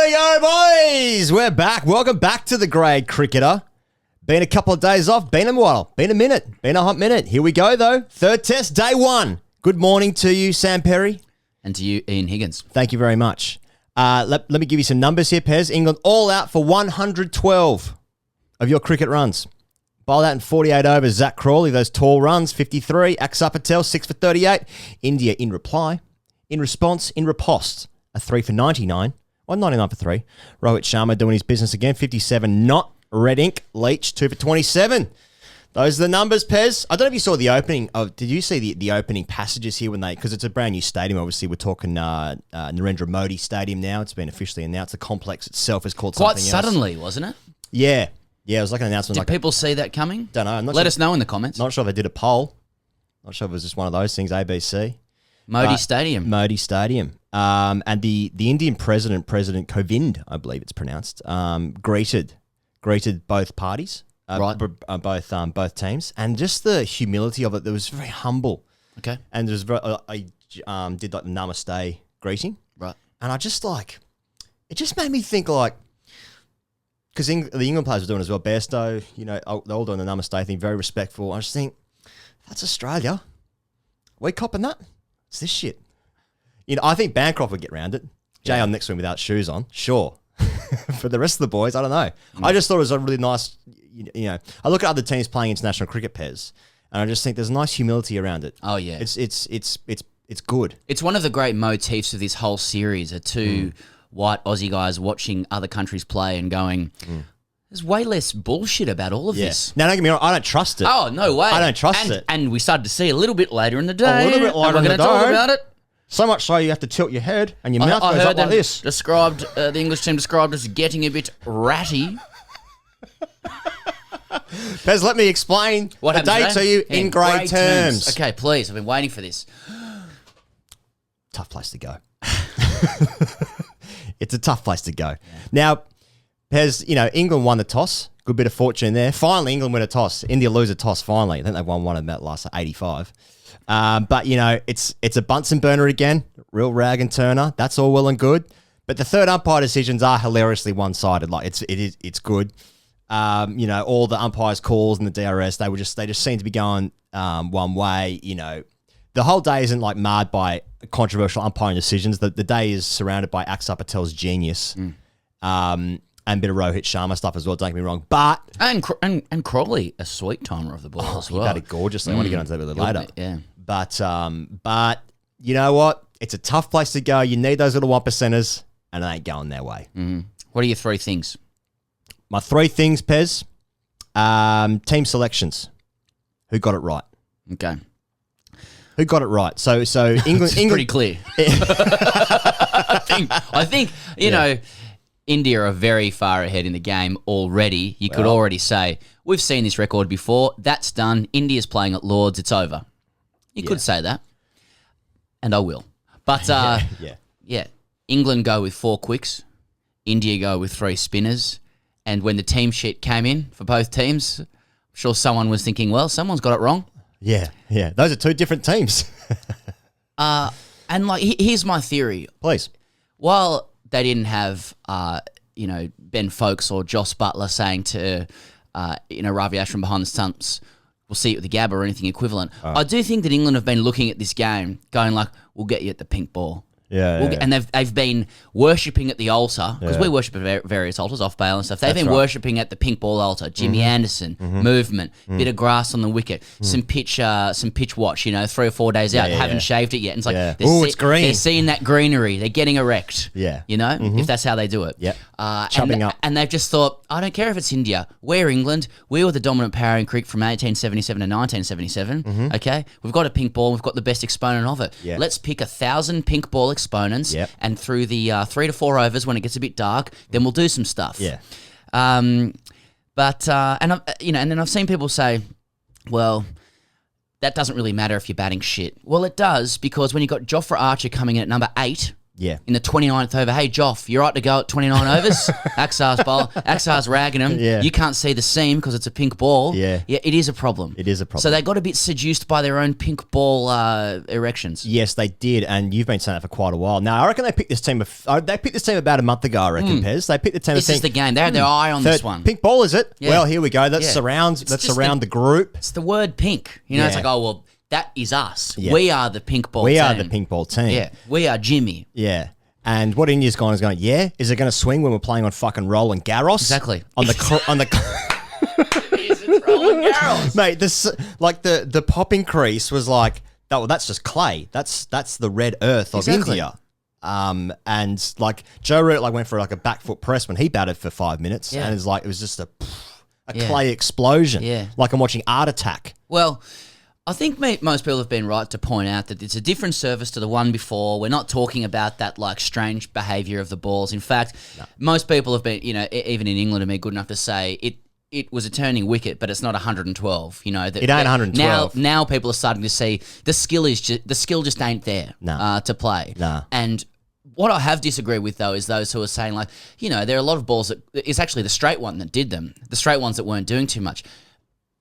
we go, boys. We're back. Welcome back to the Grade Cricketer. Been a couple of days off. Been a while. Been a minute. Been a hot minute. Here we go, though. Third test, day one. Good morning to you, Sam Perry. And to you, Ian Higgins. Thank you very much. Let me give you some numbers here, Pez. England all out for 112 of your cricket runs. Bowled out in 48 overs. Zach Crawley, those tall runs, 53. Axar Patel, 6 for 38. India in reply. In response, in riposte, a 3 for 99. Well, 99 for 3. Rohit Sharma doing his business again, 57. Not red ink. Leach, 2 for 27. Those are the numbers, Pez. I don't know if you saw the opening of. Did you see the opening passages here when they? Because it's a brand new stadium. Obviously, we're talking Narendra Modi Stadium now. It's been officially announced. The complex itself is called Quite something suddenly, wasn't it? Yeah, it was like an announcement. Did people see that coming? Don't know. Let us know in the comments. Not sure if they did a poll. Not sure if it was just one of those things. ABC. Modi Stadium. Modi Stadium. And the Indian President Kovind, I believe it's pronounced, greeted both parties. Right. Both teams, and just the humility of it. That was very humble. Okay. And there was I did like the namaste greeting. Right. And I just it just made me think because the England players were doing it as well. Bairstow, they're all doing the namaste thing, very respectful. I just think that's Australia. We copping that? It's this shit. I think Bancroft would get round it. Jay on next to him without shoes on, sure. For the rest of the boys, I don't know. I just thought it was a really nice. I look at other teams playing international cricket, Pez, and I just think there's a nice humility around it. Oh yeah, it's good. It's one of the great motifs of this whole series. Are two white Aussie guys watching other countries play and going, "There's way less bullshit about all of this." Now don't get me wrong, I don't trust it. Oh no way, I don't trust it. And we started to see a little bit later in the day. A little bit later in the day. We're going to talk about it. So much so you have to tilt your head and your mouth goes up like this. The English team described as getting a bit ratty. Pez, let me explain the day to you in great terms. Okay, please. I've been waiting for this. Tough place to go. It's a tough place to go. Yeah. Now, Pez, England won the toss. Good bit of fortune there. Finally, England win a toss. India lose a toss finally. I think they've won one of that last 85. But, it's a Bunsen burner again. Real rag and Turner. That's all well and good. But the third umpire decisions are hilariously one-sided. Like, it's good. All the umpires' calls and the DRS, they just seem to be going one way. The whole day isn't marred by controversial umpiring decisions. The day is surrounded by Axar Patel's genius, and a bit of Rohit Sharma stuff as well. Don't get me wrong, but and Crawley, a sweet timer of the ball as well. He batted gorgeously. I want to get onto that a little later. Yeah, but you know what? It's a tough place to go. You need those little 1%ers, and it ain't going their way. What are your three things? My three things, Pez. Team selections. Who got it right? Okay. Who got it right? So England. Pretty clear. I think India are very far ahead in the game already. You could already say we've seen this record before. That's done. India's playing at Lords. It's over. You could say that, and I will. But England go with 4 quicks. India go with 3 spinners. And when the team sheet came in for both teams, I'm sure someone was thinking, well, someone's got it wrong. Yeah. Those are 2 different teams. And here's my theory. Please. While they didn't have, Ben Folkes or Joss Butler saying to, Ravi Ashram behind the stumps, we'll see it with the Gabba or anything equivalent. I do think that England have been looking at this game going we'll get you at the pink ball. And they've been worshipping at the altar, because we worship at various altars, off bail and stuff. They've been worshipping at the pink ball altar. Jimmy Anderson, movement, bit of grass on the wicket, some pitch watch. 3 or 4 days out, haven't shaved it yet. And it's it's green. They're seeing that greenery. They're getting erect. Yeah, if that's how they do it. Yeah, chopping up. And they've just thought, I don't care if it's India. We're England. We were the dominant power in cricket from 1877 to 1977. Okay, we've got a pink ball. We've got the best exponent of it. Yeah. Let's pick 1,000 pink ball exponents. Yep. And through the 3 to 4 overs, when it gets a bit dark, then we'll do some stuff. Yeah. And then I've seen people say, well, that doesn't really matter if you're batting shit. Well, it does, because when you've got Jofra Archer coming in at number 8 Yeah. In the 29th over, hey, Joff, you're right to go at 29 overs? Axar's ragging him. Yeah. You can't see the seam because it's a pink ball. Yeah. Yeah, it is a problem. It is a problem. So they got a bit seduced by their own pink ball erections. Yes, they did, and you've been saying that for quite a while. Now, I reckon they picked this team. They picked this team about a month ago. I reckon, Pez. They picked the team. This is the game. They had their eye on this one. Pink ball, is it? Yeah. Well, here we go. Let's Yeah. surround the group. It's the word pink. You know, it's Yeah. like, oh, well, that is us. Yeah. We are the pink ball We team. are the pink ball team. Yeah, we are Jimmy. Yeah. And what India's gone is going, yeah? Is it going to swing when we're playing on fucking Roland Garros? Exactly. On the Is it Roland Garros? Mate, this like the popping crease was like, oh, well, that's just clay. That's the red earth of Exactly. India. And like Joe Root like went for like a back foot press when he batted for 5 minutes, Yeah. and it's like it was just a Yeah. clay explosion. Yeah. Like I'm watching Art Attack. Well, I think most people have been right to point out that it's a different service to the one before. We're not talking about that like strange behaviour of the balls. In fact, most people have been, you know, even in England, have been good enough to say it was a turning wicket, but it's not 112. You know, It ain't 112. Now people are starting to see the skill just ain't there No. to play. No. And what I have disagreed with, though, is those who are saying, like, you know, there are a lot of balls that it's actually the straight one that did them, the straight ones that weren't doing too much.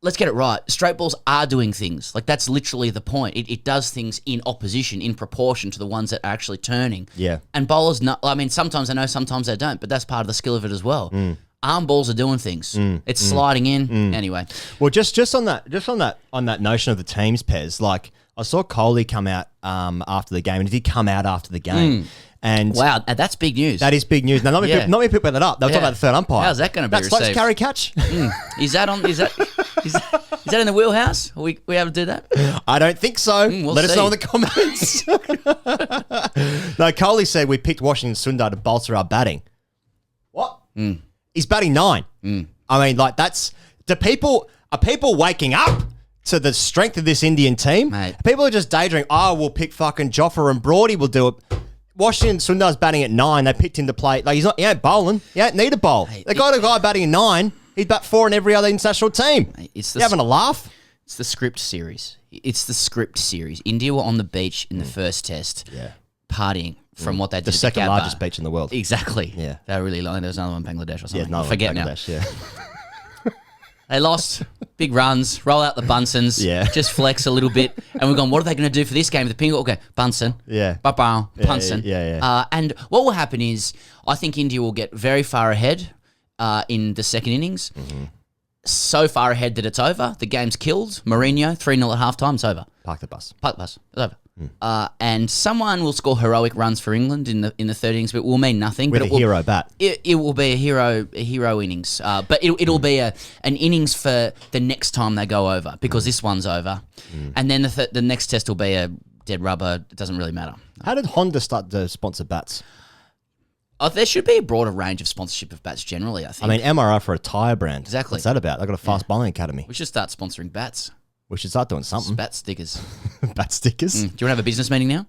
Let's get it right. Straight balls are doing things. Like, that's literally the point. It does things in opposition, in proportion to the ones that are actually turning. Yeah. And bowlers, I mean, sometimes they know, sometimes they don't, but that's part of the skill of it as well. Arm balls are doing things. It's sliding in. Anyway. Well, just on that notion of the teams, Pez, like I saw Kohli come out after the game, and he did come out after the game. And Wow, that's big news. that is big news. Now, not many people put that up. They were talking about the third umpire. How's that going to be That's like received? carry catch. Is that in the wheelhouse? Are we able to do that? I don't think so. We'll Let us see. know in the comments. No, Kohli said we picked Washington Sundar to bolster our batting. What? He's batting 9. I mean, like that's are people waking up to the strength of this Indian team? Mate. People are just daydreaming. Oh, we'll pick fucking Joffa and Brody. We'll do it. Washington Sundar's batting at 9. They picked him to play. Like he ain't bowling. He ain't need a bowl. They got a guy batting at 9. He'd bat 4 in every other international team. It's You having a laugh? It's the script series. India were on the beach in the first test, partying from what they did. The at second Gabba. largest beach in the world. Exactly. Yeah. They were really long. There was another one in Bangladesh or something. no, I forget now. Bangladesh, yeah. They lost big runs, roll out the Bunsons, Yeah. just flex a little bit. And we're going, what are they going to do for this game? The Ping, okay, Bunsen. Yeah. Ba-bow, Punsen. yeah. And what will happen is I think India will get very far ahead in the second innings. So far ahead that it's over. The game's killed. Mourinho, 3-0 at halftime, it's over. Park the bus. Park the bus, it's over. And someone will score heroic runs for England in the third innings, but it will mean nothing. With but a hero bat. It will be a hero innings, but it'll be an innings for the next time they go over because this one's over, and then the next test will be a dead rubber. It doesn't really matter. How did Honda start to sponsor bats? There should be a broader range of sponsorship of bats generally. I think. I mean, MRI for a tyre brand. Exactly. What's that about? They've got a fast bowling academy. we should start sponsoring bats, We should start doing something. bat stickers. Bat stickers. Do you want to have a business meeting now?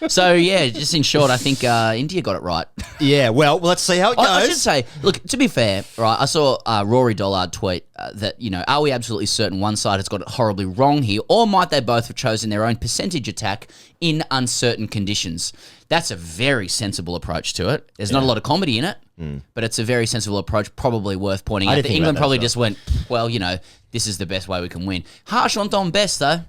So yeah, just in short, I think India got it right. Yeah, well, let's see how it goes. I should say, look, to be fair, right, I saw Rory Dollard tweet that, you know, are we absolutely certain one side has got it horribly wrong here, or might they both have chosen their own percentage attack in uncertain conditions? That's a very sensible approach to it. There's not a lot of comedy in it, but it's a very sensible approach, probably worth pointing out. did That think England about that probably as well. just went, well, you know, this is the best way we can win. Harsh on Dom Best, though.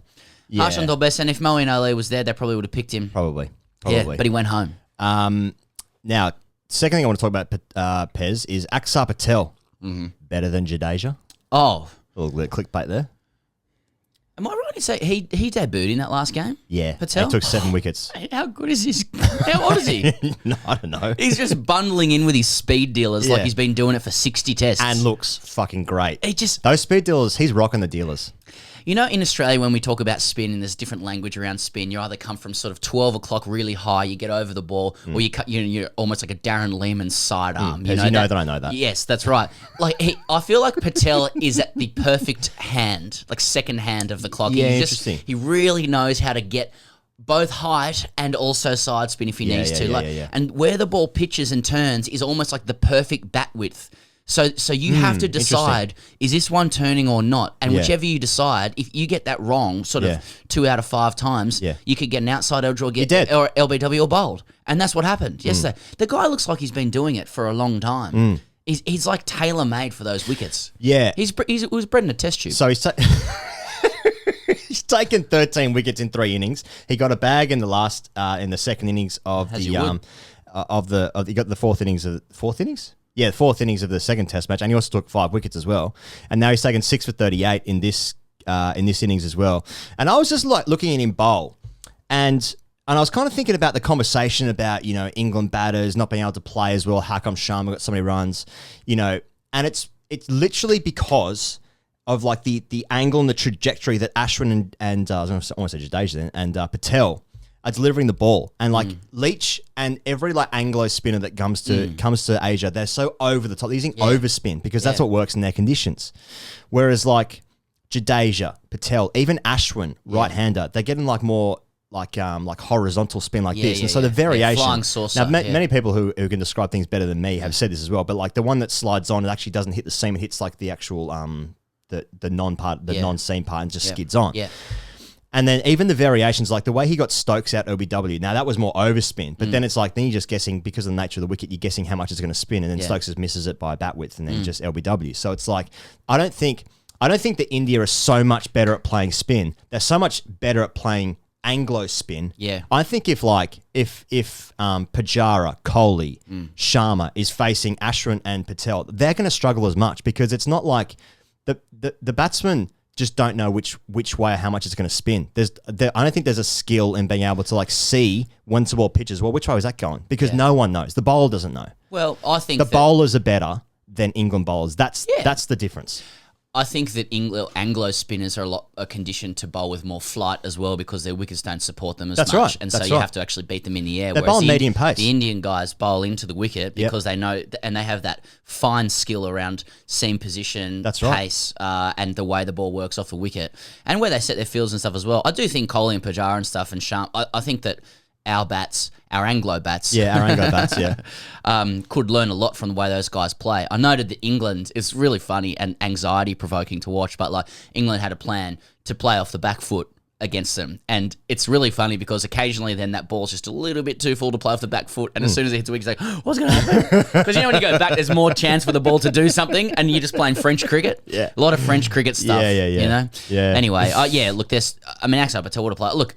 Yeah. Harsh on Dom Best, and if Moeen Ali was there, they probably would have picked him. Probably. Yeah, but he went home. Now, second thing I want to talk about, Pez, is Axar Patel. Better than Jadeja. Oh, A little bit of clickbait there. am I right to say he debuted in that last game? Yeah. Patel? He took 7 wickets. How good is this? How old is he? No, I don't know. He's just bundling in with his speed dealers like Yeah. he's been doing it for 60 tests. And looks fucking great. he just, Those speed dealers, he's rocking the dealers. you know, in Australia when we talk about spin and there's different language around spin, you either come from sort of 12 o'clock really high, you get over the ball, or you're almost like a Darren Lehman sidearm. As you know that I know that. Yes, that's right. Like I feel like Patel is at the perfect hand, like second hand of the clock. Yeah, He interesting. He really knows how to get both height and also side spin if he needs to. yeah. And where the ball pitches and turns is almost like the perfect bat width. So you have to decide, is this one turning or not? And Yeah. whichever you decide, if you get that wrong sort of 2 out of 5 times, you could get an outside edge or get or LBW or bowled. And that's what happened yesterday. The guy looks like he's been doing it for a long time. He's like tailor-made for those wickets. Yeah. He was bred in a test tube. So he's taken 13 wickets in 3 innings. He got a bag in the second innings of he got the fourth innings of the fourth innings of the second Test match, and he also took 5 wickets as well. And now he's taken 6 for 38 in this innings as well. And I was just like looking at him bowl, and I was kind of thinking about the conversation about, England batters not being able to play as well. How come Sharma got so many runs? And it's literally because of like the angle and the trajectory that Ashwin and I was going to say Jadeja then, and Patel are delivering the ball. And like Leach and every like Anglo spinner that comes to Asia, they're so over the top. They're using overspin because that's what works in their conditions. Whereas like Jadeja, Patel, even Ashwin, right-hander, they're getting like more like horizontal spin like this. And so the variation. Flying saucer. Now, many people who can describe things better than me have said this as well, but like the one that slides on, it actually doesn't hit the seam. It hits like the actual the non-seam part and just skids on. Yeah. And then even the variations, like the way he got Stokes out LBW, now that was more overspin, but then it's like, then you're just guessing, because of the nature of the wicket, you're guessing how much it's going to spin, and then Stokes just misses it by a bat width, and then just LBW. So it's like, I don't think that India is so much better at playing spin. They're so much better at playing Anglo spin. Yeah. I think if Pujara, Kohli, Sharma is facing Ashwin and Patel, they're going to struggle as much, because it's not like the batsmen just don't know which way or how much it's going to spin. I don't think there's a skill in being able to like see when the ball pitches. Well, which way was that going? Because no one knows. The bowler doesn't know. Well, I think the bowlers are better than England bowlers. That's the difference. I think that Anglo spinners are conditioned to bowl with more flight as well, because their wickets don't support them as much. Right. And so you have to actually beat them in the air. They're bowling medium pace. The Indian guys bowl into the wicket because they know, and they have that fine skill around seam position, pace, and the way the ball works off the wicket, and where they set their fields and stuff as well. I do think Kohli and Pujara and stuff and Sharp, I think that our Anglo bats, could learn a lot from the way those guys play. I noted that England is really funny and anxiety provoking to watch, but like England had a plan to play off the back foot against them, and it's really funny because occasionally then that ball's just a little bit too full to play off the back foot, and as soon as it hits the wicket, it's like, what's going to happen? Because when you go back, there's more chance for the ball to do something, and you're just playing French cricket. Yeah, a lot of French cricket stuff. Yeah. Anyway, look, Axar Patel would have played. Look.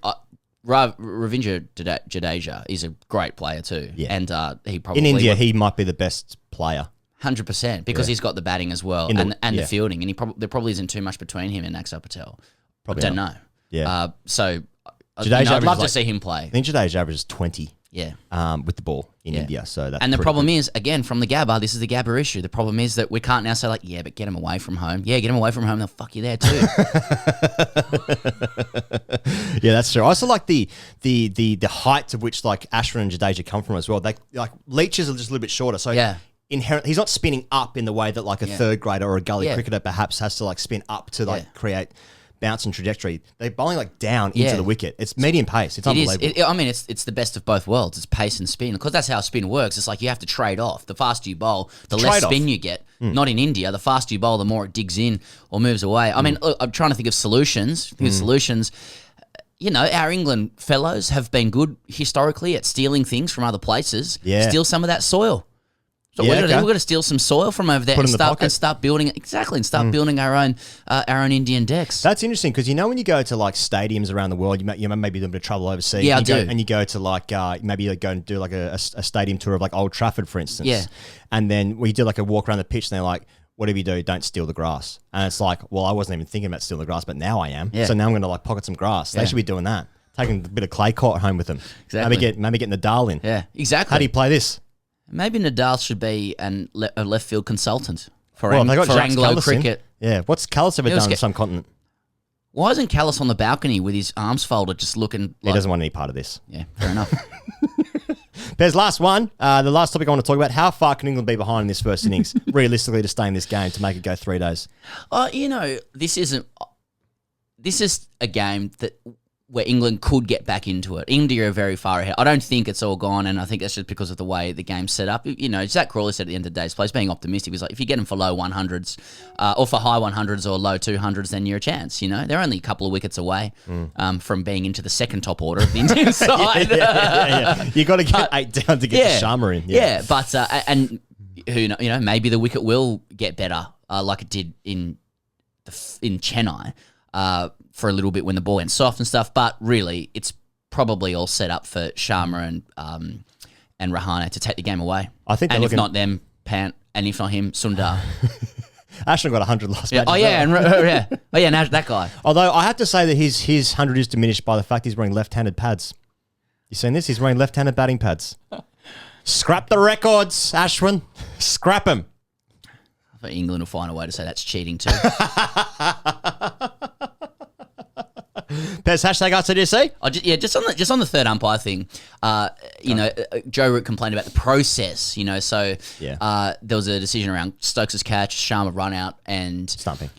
Ravindra Jadeja is a great player too, and he probably in India he might be the best player, 100%, because he's got the batting as well and the fielding, and there probably isn't too much between him and Axar Patel. Probably don't know. Yeah. So I'd love to see him play. I think Jadeja averages 20. Yeah. With the ball in India. So that's the problem is, again, from the Gabba, this is the Gabba issue. The problem is that we can't now say like, but get him away from home. Yeah, get him away from home. They'll fuck you there too. Yeah, that's true. I also like the height to which like Ashwin and Jadeja come from as well. They like Leach's are just a little bit shorter. So inherently, he's not spinning up in the way that like a third grader or a gully cricketer perhaps has to like spin up to like create bounce and trajectory. They're bowling like down into the wicket. It's medium pace. It's unbelievable. It's the best of both worlds. It's pace and spin, because that's how spin works. It's like you have to trade off. The faster you bowl, the less spin you get. Not in India. The faster you bowl, the more it digs in or moves away. I mean, look, I'm trying to think of solutions. Our England fellows have been good historically at stealing things from other places. Yeah. Steal some of that soil. So we're going to steal some soil from over there and start building building our own Indian decks. That's interesting, because when you go to like stadiums around the world, you may be a bit of trouble overseas. Yeah, and you go to like maybe you go and do like a stadium tour of like Old Trafford, for instance. Yeah. And then we do like a walk around the pitch, and they're like, whatever you do, don't steal the grass. And it's like, well, I wasn't even thinking about stealing the grass, but now I am. Yeah. So now I'm going to like pocket some grass. They should be doing that. Taking a bit of clay court home with them. Exactly. Maybe getting the Nadal in. Yeah, exactly. How do you play this? Maybe Nadal should be a left field consultant for Anglo cricket. Yeah, what's Callis ever done on some continent? Why isn't Callis on the balcony with his arms folded, just looking like... He doesn't want any part of this. Yeah, fair enough. Pez, last one. The last topic I want to talk about. How far can England be behind in this first innings, realistically, to stay in this game, to make it go 3 days? This is a game that where England could get back into it. India are very far ahead. I don't think it's all gone, and I think that's just because of the way the game's set up. You know, Zach Crawley said at the end of the day, he's being optimistic. He's like, if you get them for low 100s or for high 100s or low 200s, then you're a chance. You know, they're only a couple of wickets away from being into the second top order of the Indian side. You got to get 8 down to get the Sharma in. Yeah, but and who know, maybe the wicket will get better like it did in Chennai. For a little bit when the ball went soft and stuff, but really it's probably all set up for Sharma and Rahane to take the game away. I think, and if not them, Pant, and if not him, Sundar. Ashton got 100 last match. Oh yeah, and that guy. Although I have to say that his 100 is diminished by the fact he's wearing left-handed pads. You seen this? He's wearing left-handed batting pads. Scrap the records, Ashwin. Scrap them. I think England will find a way to say that's cheating too. Pez, hashtag RTDC? Just on the third umpire thing, Joe Root complained about the process, so there was a decision around Stokes' catch, Sharma run out and... Stumping.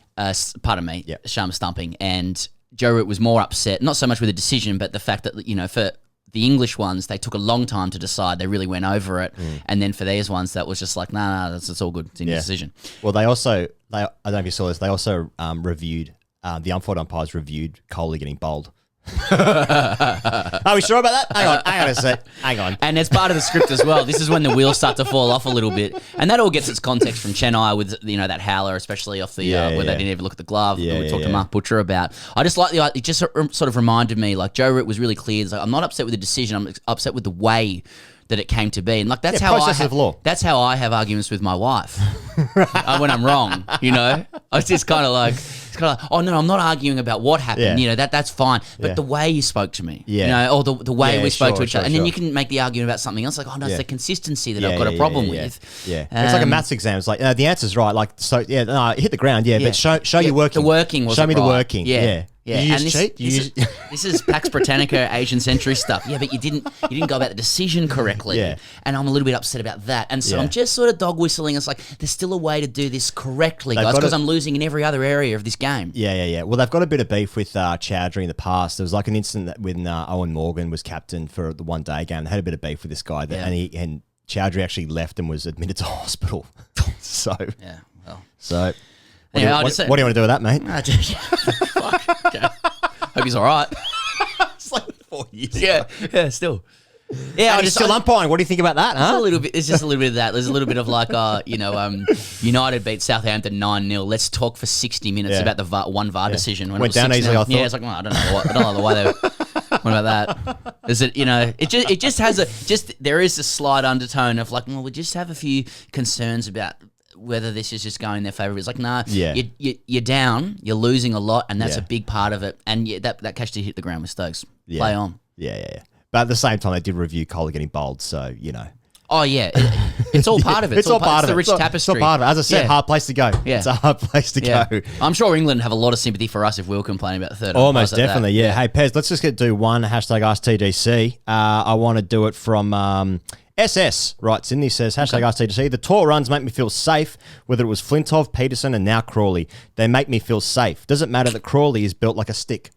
Pardon me, yep. Sharma stumping. And Joe Root was more upset, not so much with the decision, but the fact that, for the English ones, they took a long time to decide. They really went over it. And then for these ones, that was just like, nah, it's all good. It's in your decision. Well, I don't know if you saw this, they also reviewed... the on-field umpires reviewed Kohli getting bowled. Are we sure about that? Hang on a sec. Hang on. And as part of the script as well, this is when the wheels start to fall off a little bit. And that all gets its context from Chennai with, that howler, especially off the, where they didn't even look at the glove. that we talked to Mark Butcher about. I just like it just sort of reminded me, like Joe Root was really clear. It's like, I'm not upset with the decision. I'm upset with the way that it came to be. And like, that's how that's how I have arguments with my wife when I'm wrong, I was just kind of like, oh no, I'm not arguing about what happened. That's fine. But the way you spoke to me, or the way we spoke to each other. And then you can make the argument about something else. Like, oh no, it's the consistency that I've got a problem with. Yeah. It's like a maths exam. It's like, the answer's right. Like, so, hit the ground. But show your working. The working was Show me right. the working. Yeah. Yeah, you and use cheat? This is Pax Britannica Asian century stuff. Yeah, but you didn't go about the decision correctly. Yeah. And I'm a little bit upset about that. And so I'm just sort of dog whistling. It's like, there's still a way to do this correctly, guys, because I'm losing in every other area of this game. Yeah. Well, they've got a bit of beef with Chowdhury in the past. There was like an incident that when Owen Morgan was captain for the one-day game. They had a bit of beef with this guy. And Chowdhury actually left and was admitted to hospital. So... Yeah, well... So... What do you want to do with that, mate? Fuck. Okay. Hope he's all right. It's like 4 years. Yeah, still. Yeah, he's still umpiring. What do you think about that, huh? It's just a little bit of that. There's a little bit of like, United beat Southampton 9-0. Let's talk for 60 minutes about the VAR decision. When Went it was down easily, I thought. Yeah, it's like, I don't know the way they... What about that? Is it, it just has there is a slight undertone of like, well, we just have a few concerns about whether this is just going in their favour. It's like, nah, you're down, you're losing a lot, and that's a big part of it. And that catch did hit the ground with Stokes. Yeah. Play on. Yeah. But at the same time, they did review Kohli getting bowled, so, Oh, yeah. It's all part of it. It's all part of it. It's the rich tapestry. It's all part of it. As I said, hard place to go. Yeah. It's a hard place to go. I'm sure England have a lot of sympathy for us if we were complaining about the third. Almost definitely, yeah. Hey, Pez, let's just do one hashtag AskTDC. I want to do it from... SS writes in, he says, hashtag RTDC, the tour runs make me feel safe, whether it was Flintov, Peterson, and now Crawley. They make me feel safe. Does it matter that Crawley is built like a stick?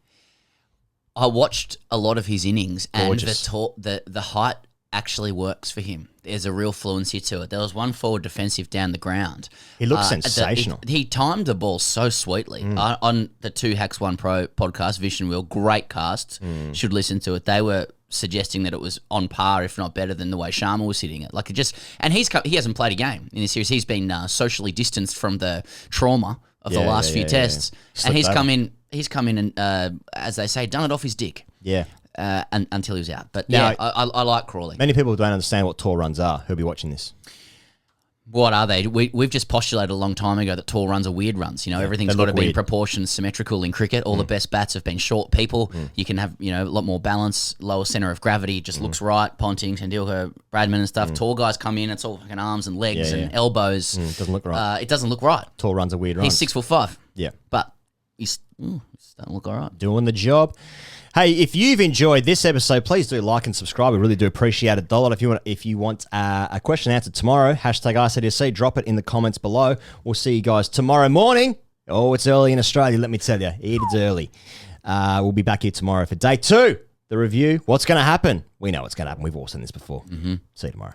I watched a lot of his innings, Gorgeous. And the height actually works for him. There's a real fluency to it. There was one forward defensive down the ground. He looks sensational. He timed the ball so sweetly. On the 2 Hacks 1 Pro podcast, Vision Wheel, great cast. Should listen to it. They were suggesting that it was on par, if not better, than the way Sharma was hitting it. Like it just, and he hasn't played a game in this series. He's been socially distanced from the trauma of the last few tests, and he's come in. He's come in and, as they say, done it off his dick. Yeah. Until he was out. But now, I like Crawley. Many people don't understand what tour runs are who'll be watching this. What are they? We've just postulated a long time ago that tall runs are weird runs. Everything's got to be in proportion, symmetrical in cricket. All the best bats have been short people. You can have, a lot more balance, lower centre of gravity, just looks right. Ponting, Tendulkar, Bradman and stuff. Tall guys come in, it's all fucking arms and legs and elbows. Doesn't look right. It doesn't look right. Tall runs are weird runs. He's 6'5". Yeah. But he's don't look all right. Doing the job. Hey, if you've enjoyed this episode, please do like and subscribe. We really do appreciate it. $1 if you want a question answered tomorrow, hashtag RCDC, drop it in the comments below. We'll see you guys tomorrow morning. Oh, it's early in Australia, let me tell you. It is early. We'll be back here tomorrow for day 2, the review. What's going to happen? We know what's going to happen. We've all seen this before. See you tomorrow.